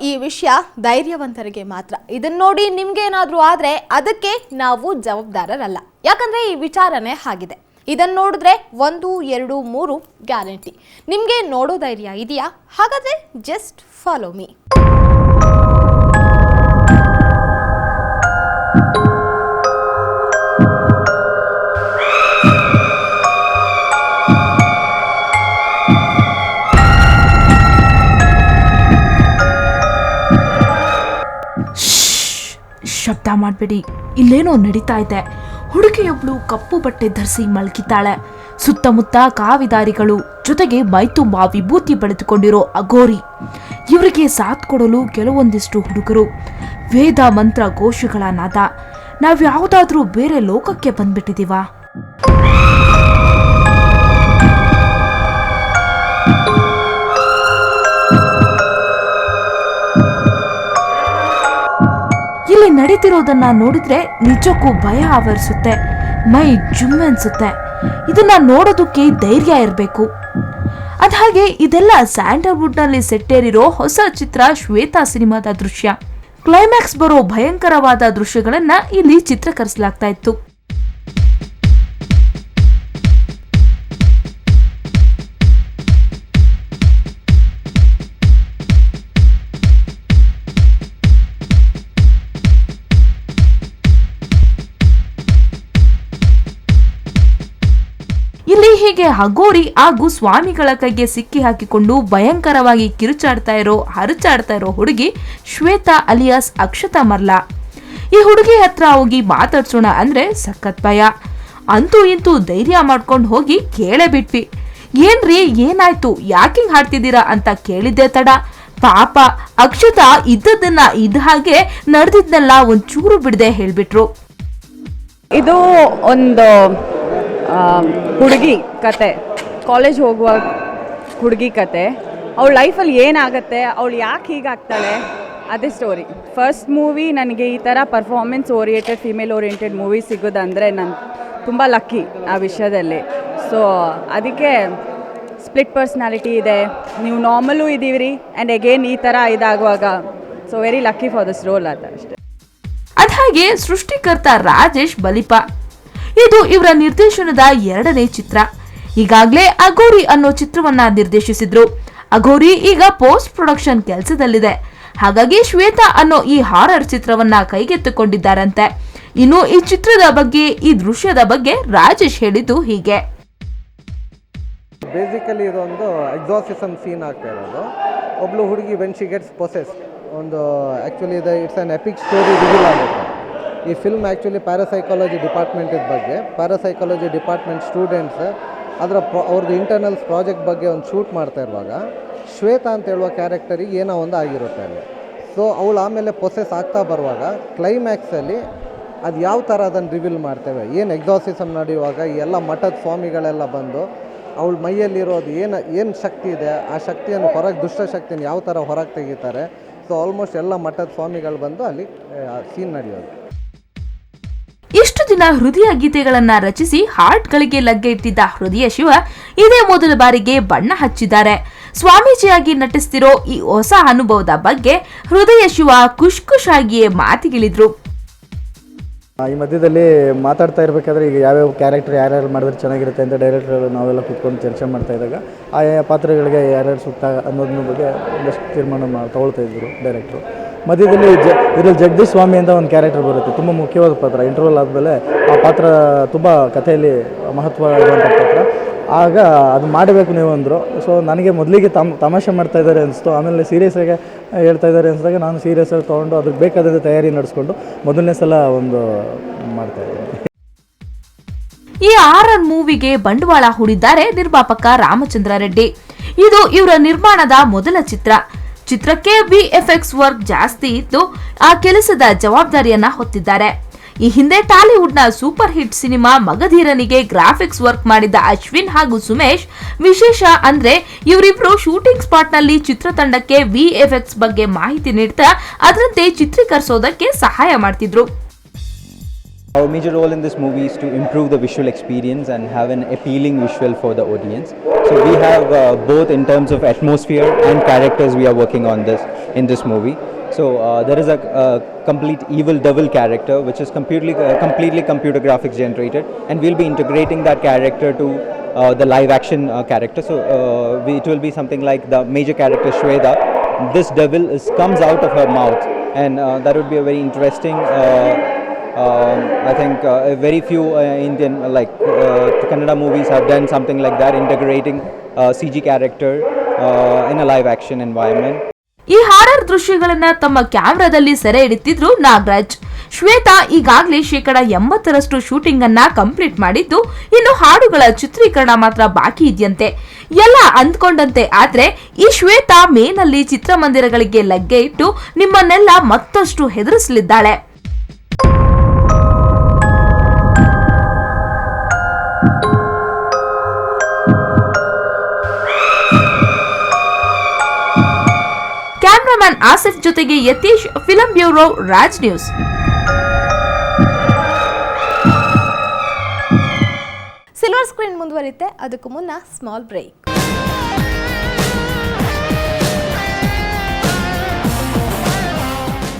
ಈ ವಿಷಯ ಧೈರ್ಯವಂತರಿಗೆ ಮಾತ್ರ. ಇದನ್ನ ನೋಡಿ ನಿಮ್ಗೆ ಏನಾದ್ರೂ ಆದ್ರೆ ಅದಕ್ಕೆ ನಾವು ಜವಾಬ್ದಾರರಲ್ಲ. ಯಾಕಂದ್ರೆ ಈ ವಿಚಾರನೆ ಆಗಿದೆ. ಇದನ್ನ ನೋಡಿದ್ರೆ 1, 2, 3 ಗ್ಯಾರಂಟಿ. ನಿಮ್ಗೆ ನೋಡೋ ಧೈರ್ಯ ಇದೆಯಾ? ಹಾಗಾದ್ರೆ ಜಸ್ಟ್ ಫಾಲೋ ಮೀ. ಶಬ್ದ ಮಾಡಬೇಡಿ, ಇಲ್ಲೇನೋ ನಡೀತಾ ಇದೆ. ಹುಡುಗಿಯೊಬ್ಳು ಕಪ್ಪು ಬಟ್ಟೆ ಧರಿಸಿ ಮಲಗಿದ್ದಾಳೆ. ಸುತ್ತಮುತ್ತ ಕಾವಿದಾರಿಗಳು, ಜೊತೆಗೆ ಮೈತುಂಬ ವಿಭೂತಿ ಬೆಳೆದುಕೊಂಡಿರೋ ಅಘೋರಿ. ಇವರಿಗೆ ಸಾಥ್ ಕೊಡಲು ಕೆಲವೊಂದಿಷ್ಟು ಹುಡುಗರು. ವೇದ ಮಂತ್ರ ಘೋಷಗಳ ನಾದ. ನಾವ್ಯಾವುದಾದ್ರೂ ಬೇರೆ ಲೋಕಕ್ಕೆ ಬಂದ್ಬಿಟ್ಟಿದೀವಾ? ಇಲ್ಲಿ ನಡೀತಿರೋದನ್ನ ನೋಡಿದ್ರೆ ನಿಜಕ್ಕೂ ಭಯ ಆವರಿಸುತ್ತೆ, ಮೈ ಜುಮ್ ಅನ್ಸುತ್ತೆ. ಇದನ್ನ ನೋಡೋದಕ್ಕೆ ಧೈರ್ಯ ಇರಬೇಕು. ಅದ್ಹಾಗೆ ಇದೆಲ್ಲ ಸ್ಯಾಂಡಲ್ವುಡ್ ನಲ್ಲಿ ಸೆಟ್ಟೇರಿರೋ ಹೊಸ ಚಿತ್ರ ಶ್ವೇತಾ ಸಿನಿಮಾದ ದೃಶ್ಯ. ಕ್ಲೈಮ್ಯಾಕ್ಸ್ ಬರೋ ಭಯಂಕರವಾದ ದೃಶ್ಯಗಳನ್ನ ಇಲ್ಲಿ ಚಿತ್ರೀಕರಿಸಲಾಗ್ತಾ ಇತ್ತು. ಇಲ್ಲಿ ಹೀಗೆ ಅಘೋರಿ ಹಾಗೂ ಸ್ವಾಮಿಗಳ ಕೈಗೆ ಸಿಕ್ಕಿ ಹಾಕಿಕೊಂಡು ಭಯಂಕರವಾಗಿ ಹರಚಾಡ್ತಾ ಇರೋ ಹುಡುಗಿ ಶ್ವೇತಾ ಅಲಿಯಾಸ್ ಅಕ್ಷತಾ ಮರ್ಲಾ. ಈ ಹುಡುಗಿ ಹತ್ರ ಹೋಗಿ ಮಾತಾಡ್ಸೋಣ ಅಂದ್ರೆ ಸಖತ್ ಭಯ. ಅಂತೂ ಇಂತೂ ಧೈರ್ಯ ಮಾಡ್ಕೊಂಡು ಹೋಗಿ ಕೇಳೇ ಬಿಟ್ವಿ. ಏನ್ರಿ, ಏನಾಯ್ತು, ಯಾಕಿಂಗ್ ಹಾಡ್ತಿದ್ದೀರಾ ಅಂತ ಕೇಳಿದ್ದೆ ತಡ. ಪಾಪ ಅಕ್ಷತಾ ಇದ್ದದನ್ನ ಹಾಗೆ ನಡೆದಿದ್ನೆಲ್ಲ ಒಂಚೂರು ಬಿಡದೆ ಹೇಳ್ಬಿಟ್ರು. ಇದು ಒಂದು ಹುಡುಗಿ ಕತೆ, ಕಾಲೇಜ್ ಹೋಗುವ ಹುಡುಗಿ ಕತೆ. ಅವಳ ಲೈಫಲ್ಲಿ ಏನಾಗುತ್ತೆ, ಅವಳು ಯಾಕೆ ಹೀಗಾಗ್ತಾಳೆ, ಅದೇ ಸ್ಟೋರಿ. ಫಸ್ಟ್ ಮೂವಿ ನನಗೆ ಈ ಥರ performance oriented, female oriented movie ಸಿಗೋದಂದರೆ ನಾನು ತುಂಬ ಲಕ್ಕಿ ಆ ವಿಷಯದಲ್ಲಿ. ಸೊ ಅದಕ್ಕೆ ಸ್ಪ್ಲಿಟ್ ಪರ್ಸ್ನಾಲಿಟಿ ಇದೆ, ನೀವು ನಾರ್ಮಲು ಇದ್ದೀವಿ ಆ್ಯಂಡ್ ಅಗೇನ್ ಈ ಥರ ಇದಾಗುವಾಗ so very lucky for this role ಅದು ಅಷ್ಟೇ. ಅದಾಗೆ ಸೃಷ್ಟಿಕರ್ತ ರಾಜೇಶ್ ಬಲಿಪ. ಇದು ಇವರ ನಿರ್ದೇಶನದ 2ನೇ ಚಿತ್ರ. ಈಗಾಗಲೇ ಅಘೋರಿ ಅನ್ನೋ ಚಿತ್ರವನ್ನ ನಿರ್ದೇಶಿಸಿದ್ರು. ಅಘೋರಿ ಈಗ ಪೋಸ್ಟ್ ಪ್ರೊಡಕ್ಷನ್ ಕೆಲಸದಲ್ಲಿದೆ. ಹಾಗಾಗಿ ಶ್ವೇತಾ ಅನ್ನೋ ಈ ಹಾರರ್ ಚಿತ್ರವನ್ನ ಕೈಗೆತ್ತಿಕೊಂಡಿದ್ದಾರಂತೆ. ಇನ್ನು ಈ ಚಿತ್ರದ ಬಗ್ಗೆ, ಈ ದೃಶ್ಯದ ಬಗ್ಗೆ ರಾಜೇಶ್ ಹೇಳಿದ್ದು ಹೀಗೆ. ಬೇಸಿಕಲಿ ಇದೊಂದು ಎಕ್ಸಾಸಿಸಮ್ ಸೀನ್ ಆಗ್ತಾ ಇರೋದು. ಒಬ್ಳು ಹುಡುಗಿ ವೆನ್ ಶಿ ಗೆಟ್ಸ್ ಪೊಸೆಸ್ಡ್, ಒಂದು actually it's on EPIC story reveal ಆಗುತ್ತೆ. ಈ ಫಿಲ್ಮ್ ಆ್ಯಕ್ಚುಲಿ ಪ್ಯಾರಾಸೈಕಾಲಜಿ ಡಿಪಾರ್ಟ್ಮೆಂಟಿದ ಬಗ್ಗೆ, ಪ್ಯಾರಾಸೈಕಾಲಜಿ ಡಿಪಾರ್ಟ್ಮೆಂಟ್ ಸ್ಟೂಡೆಂಟ್ಸ್ ಅವ್ರದ್ದು ಇಂಟರ್ನಲ್ಸ್ ಪ್ರಾಜೆಕ್ಟ್ ಬಗ್ಗೆ ಒಂದು ಶೂಟ್ ಮಾಡ್ತಾ ಇರುವಾಗ ಶ್ವೇತಾ ಅಂತ ಹೇಳುವ ಕ್ಯಾರೆಕ್ಟರಿಗೆ ಏನೋ ಒಂದು ಆಗಿರುತ್ತೆ ಅಲ್ಲಿ. ಸೊ ಅವಳು ಆಮೇಲೆ ಪೊಸೆಸ್ ಆಗ್ತಾ ಬರುವಾಗ ಕ್ಲೈಮ್ಯಾಕ್ಸಲ್ಲಿ ಅದು ಯಾವ ಥರ ಅದನ್ನು ರಿವೀಲ್ ಮಾಡ್ತೇವೆ, ಏನು ಎಕ್ಸಾಸಿಸಮ್ ನಡೆಯುವಾಗ ಎಲ್ಲ ಮಠದ ಸ್ವಾಮಿಗಳೆಲ್ಲ ಬಂದು ಅವಳ ಮೈಯಲ್ಲಿರೋದು ಏನು ಶಕ್ತಿ ಇದೆ, ಆ ಶಕ್ತಿಯನ್ನು ದುಷ್ಟ ಶಕ್ತಿಯನ್ನು ಯಾವ ಥರ ಹೊರಗೆ ತೆಗಿತಾರೆ. ಸೊ ಆಲ್ಮೋಸ್ಟ್ ಎಲ್ಲ ಮಠದ ಸ್ವಾಮಿಗಳು ಬಂದು ಅಲ್ಲಿ ಸೀನ್ ನಡೆಯೋದು. ಇಷ್ಟು ದಿನ ಹೃದಯ ಗೀತೆಗಳನ್ನ ರಚಿಸಿ ಹಾರ್ಟ್ಗಳಿಗೆ ಲಗ್ಗೆ ಇಟ್ಟಿದ್ದ ಹೃದಯ ಶಿವ ಇದೇ ಮೊದಲ ಬಾರಿಗೆ ಬಣ್ಣ ಹಚ್ಚಿದ್ದಾರೆ. ಸ್ವಾಮೀಜಿಯಾಗಿ ನಟಿಸ್ತಿರೋ ಈ ಹೊಸ ಅನುಭವದ ಬಗ್ಗೆ ಹೃದಯ ಶಿವ ಖುಷಿಯಾಗಿಯೇ ಮಾತಿಗಿಳಿದ್ರು. ಈ ಮಧ್ಯದಲ್ಲಿ ಮಾತಾಡ್ತಾ ಇರಬೇಕಾದ್ರೆ ಈಗ ಯಾವ್ಯಾವ ಕ್ಯಾರೆಕ್ಟರ್ ಯಾರ್ಯಾರು ಮಾಡಿದ್ರೆ ಚೆನ್ನಾಗಿರುತ್ತೆ ಅಂತ ಡೈರೆಕ್ಟರ್ ನಾವೆಲ್ಲ ಕೂತ್ಕೊಂಡು ಚರ್ಚೆ ಮಾಡ್ತಾ ಇದ್ದಾಗ ಆಯಾ ಪಾತ್ರಗಳಿಗೆ ಯಾರ್ಯಾರು ಸೂಕ್ತ ಅನ್ನೋದ್ರ ಬಗ್ಗೆ ಒಂದಷ್ಟು ತೀರ್ಮಾನ ತಗೊಳ್ತಾ ಇದ್ರು ಡೈರೆಕ್ಟ್ರು. ಮಧ್ಯದಲ್ಲಿ ಇದರಲ್ಲಿ ಜಗದೀಶ್ ಸ್ವಾಮಿ ಅಂತ ಒಂದು ಕ್ಯಾರೆಕ್ಟರ್ ಬರುತ್ತೆ, ತುಂಬ ಮುಖ್ಯವಾದ ಪಾತ್ರ. ಇಂಟರ್ವಲ್ ಆದಮೇಲೆ ಆ ಪಾತ್ರ ತುಂಬ ಕಥೆಯಲ್ಲಿ ಮಹತ್ವ ಇರುವಂಥ ಪಾತ್ರ. ಆಗ ಅದು ಮಾಡಬೇಕು ನೀವು ಅಂದರು. ಸೊ ನನಗೆ ಮೊದಲಿಗೆ ತಮಾಷೆ ಮಾಡ್ತಾ ಇದ್ದಾರೆ ಅನಿಸ್ತು. ಆಮೇಲೆ ಸೀರಿಯಸ್ಸಾಗಿ ಹೇಳ್ತಾ ಇದ್ದಾರೆ ಅನಿಸಿದಾಗ ನಾನು ಸೀರಿಯಸ್ಸಾಗಿ ತೊಗೊಂಡು ಅದಕ್ಕೆ ಬೇಕಾದ ತಯಾರಿ ನಡೆಸ್ಕೊಂಡು ಮೊದಲನೇ ಸಲ ಒಂದು ಮಾಡ್ತಾ ಇದ್ದೀನಿ. ಈ ಹಾರರ್ ಮೂವಿಗೆ ಬಂಡವಾಳ ಹೂಡಿದ್ದಾರೆ ನಿರ್ಮಾಪಕ ರಾಮಚಂದ್ರ ರೆಡ್ಡಿ. ಇದು ಇವರ ನಿರ್ಮಾಣದ ಮೊದಲ ಚಿತ್ರ. ಚಿತ್ರಕ್ಕೆ ವಿಎಫ್ಎಕ್ಸ್ ವರ್ಕ್ ಜಾಸ್ತಿ ಇದ್ದು ಆ ಕೆಲಸದ ಜವಾಬ್ದಾರಿಯನ್ನ ಹೊತ್ತಿದ್ದಾರೆ. ಈ ಹಿಂದೆ ಟಾಲಿವುಡ್ ನ ಸೂಪರ್ ಹಿಟ್ ಸಿನಿಮಾ ಮಗಧೀರನಿಗೆ ಗ್ರಾಫಿಕ್ಸ್ ವರ್ಕ್ ಮಾಡಿದ ಅಶ್ವಿನ್ ಹಾಗೂ ಸುಮೇಶ್. ವಿಶೇಷ ಅಂದ್ರೆ ಇವರಿಬ್ರು ಶೂಟಿಂಗ್ ಸ್ಪಾಟ್ ನಲ್ಲಿ ಚಿತ್ರತಂಡಕ್ಕೆ ವಿಎಫ್ಎಕ್ಸ್ ಬಗ್ಗೆ ಮಾಹಿತಿ ನೀಡ್ತಾ ಅದರಂತೆ ಚಿತ್ರೀಕರಿಸೋದಕ್ಕೆ ಸಹಾಯ ಮಾಡ್ತಿದ್ರು. Our major role in this movie is to improve the visual experience and have an appealing visual for the audience. So we have both in terms of atmosphere and characters we are working on this in this movie. So there is a complete evil devil character which is completely computer graphics generated, and we'll be integrating that character to the live action character. So it will be something like the major character Shweta. This devil comes out of her mouth, and that would be a very interesting. I think very few Indian Kannada movies have done something like that, integrating CG character in a live action environment. ಈ horror ದೃಶ್ಯಗಳನ್ನ ತಮ್ಮ ಕ್ಯಾಮೆರಾದಲ್ಲಿ ಸೆರೆ ಹಿಡಿತಿದ್ರು ನಾಗರಾಜ್. ಶ್ವೇತಾ ಈಗಾಗಲೇ 80% shooting ಅನ್ನ complete ಮಾಡಿದ್ದು, ಇನ್ನು ಹಾಡುಗಳ ಚಿತ್ರೀಕರಣ ಮಾತ್ರ ಬಾಕಿ ಇದೆಯಂತೆ. ಎಲ್ಲ ಅಂದ್ಕೊಂಡಂತೆ ಆದ್ರೆ ಈ ಶ್ವೇತಾ ಮೇನಲ್ಲಿ ಚಿತ್ರಮಂದಿರಗಳಿಗೆ ಲಗ್ಗೆ ಇಟ್ಟು ನಿಮ್ಮನ್ನೆಲ್ಲ ಮತ್ತಷ್ಟು ಹೆದರಿಸಲಿದ್ದಾಳೆ. ಕ್ಯಾಮರಾಮನ್ ಆಸಿಫ್ ಜೊತೆಗೆ Yathish, film bureau, Raj news. Silver screen ಮುಂದುವರಿಯುತ್ತೆ, ಅದಕ್ಕೂ ಮುನ್ನ ಸ್ಮಾಲ್ ಬ್ರೇಕ್.